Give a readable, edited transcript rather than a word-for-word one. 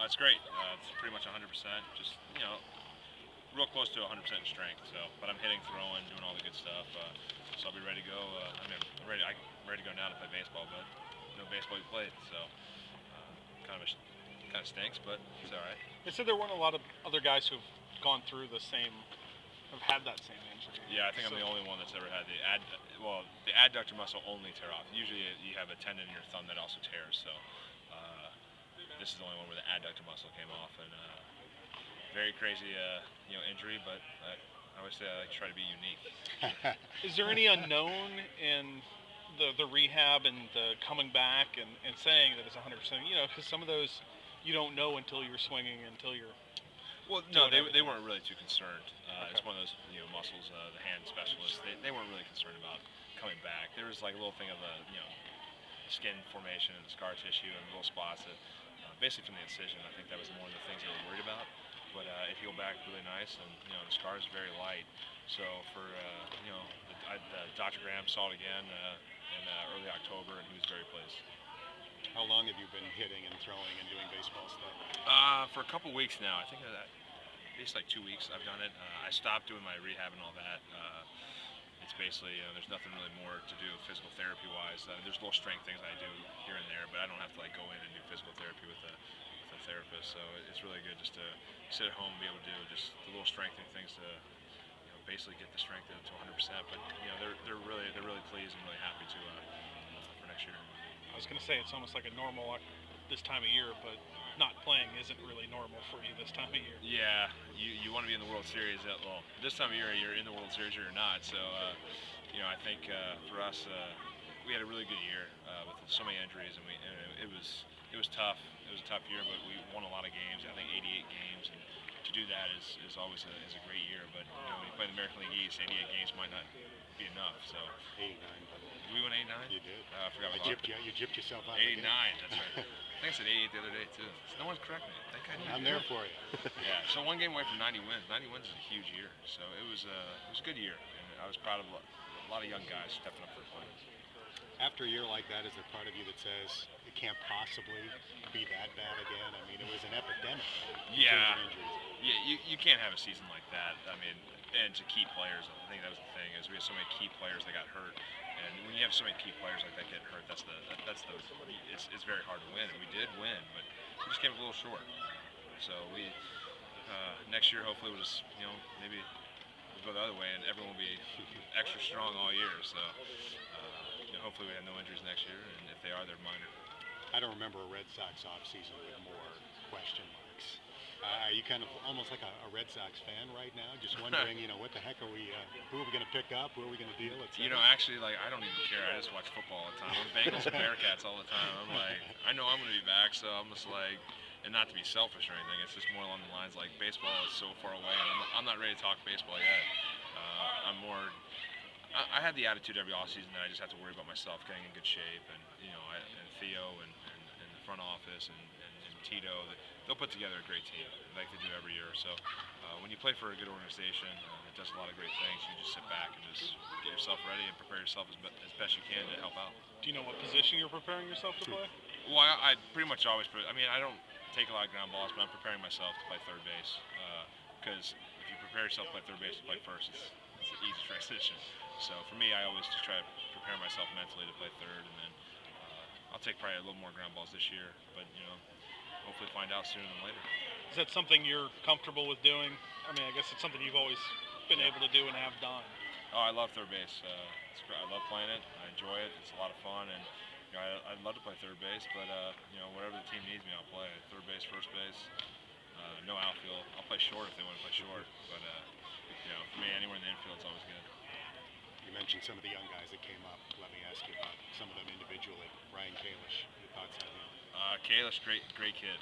It's great. It's pretty much 100%. Just real close to 100% strength. So, but I'm hitting, throwing, doing all the good stuff. So I'll be ready to go. I'm ready to go now to play baseball, but no baseball we played. So kind of stinks, but it's all right. They said there weren't a lot of other guys who've gone through have had that same injury. Yeah, I think I'm the only one that's ever had the adductor muscle only tear off. Usually you have a tendon in your thumb that also tears. So this is the only one where the adductor muscle came off, and very crazy, injury. But I always say I like to try to be unique. Is there any unknown in the rehab and the coming back and saying that it's 100%? Because some of those you don't know until you're swinging, until you're. Well, no, they weren't really too concerned. Okay. It's one of those muscles. The hand specialists they weren't really concerned about coming back. There was like a little thing of the skin formation and the scar tissue and little spots that basically from the incision. I think that was more of the things they were worried about. But it healed back really nice, and the scar is very light. So for Dr. Graham saw it again in early October, and he was very pleased. How long have you been hitting and throwing and doing baseball stuff? For a couple weeks now. I think at least like 2 weeks I've done it. I stopped doing my rehab and all that. It's basically there's nothing really more to do physical therapy wise. There's little strength things I do here and there, but I don't have to like go in and do physical therapy with a therapist. So it's really good just to sit at home and be able to do just the little strengthening things to basically get the strength to 100%. But they're really pleased and really happy to for next year. I was going to say it's almost like a normal this time of year, but not playing isn't really normal for you this time of year. Yeah, you want to be in the World Series. Well, this time of year you're in the World Series or you're not. So I think for us we had a really good year with so many injuries, and it was tough. It was a tough year, but we won a lot of games. I think 88 games, and to do that is always a great year. But when you play the American League East, 88 games might not be enough. So 89. Did we win 89? You did. I forgot. You gypped yourself out. 89. That's right. I think I said 88 the other day too. No one's correcting me. I think I knew. I'm there for you. Yeah. So one game away from 90 wins. 90 wins is a huge year. So it was a good year, and I was proud of a lot of young guys stepping up for the play. After a year like that, is there part of you that says it can't possibly be that bad again? I mean, it was an epidemic. Yeah. Yeah, you can't have a season like that. I mean, and to key players, I think that was the thing, is we have so many key players that got hurt. And when you have so many key players like that get hurt, it's very hard to win. And we did win, but we just came a little short. So we next year hopefully we'll just maybe we'll go the other way, and everyone will be extra strong all year. So hopefully we have no injuries next year, and if they are, they're minor. I don't remember a Red Sox offseason with more question marks. Are you kind of almost like a Red Sox fan right now? Just wondering, what the heck are we? Who are we going to pick up? Who are we going to deal? Actually, I don't even care. I just watch football all the time. I'm Bengals and Bearcats all the time. I'm like, I know I'm going to be back, so I'm just like, and not to be selfish or anything. It's just more along the lines like baseball is so far away, and I'm not ready to talk baseball yet. I'm more. I had the attitude every offseason that I just have to worry about myself getting in good shape, and and Theo and the front office and Tito, they'll put together a great team like they do every year. So when you play for a good organization that does a lot of great things, you just sit back and just get yourself ready and prepare yourself as best you can to help out. Do you know what position you're preparing yourself to play? Well, I pretty much always I don't take a lot of ground balls, but I'm preparing myself to play third base because if you prepare yourself to play third base to play first, it's an easy transition. So for me, I always just try to prepare myself mentally to play third, and then I'll take probably a little more ground balls this year, but hopefully find out sooner than later. Is that something you're comfortable with doing? I mean, I guess it's something you've always been able to do and have done. Oh, I love third base. It's great. I love playing it. I enjoy it. It's a lot of fun, and I'd love to play third base, but whatever the team needs me, I'll play. Third base, first base, no outfield. I'll play short if they want to play short, but for me, anywhere in the infield is always good. You mentioned some of the young guys that came up. Let me ask you about some of them individually. Ryan Youkilis, your thoughts on him? Kalish, great kid.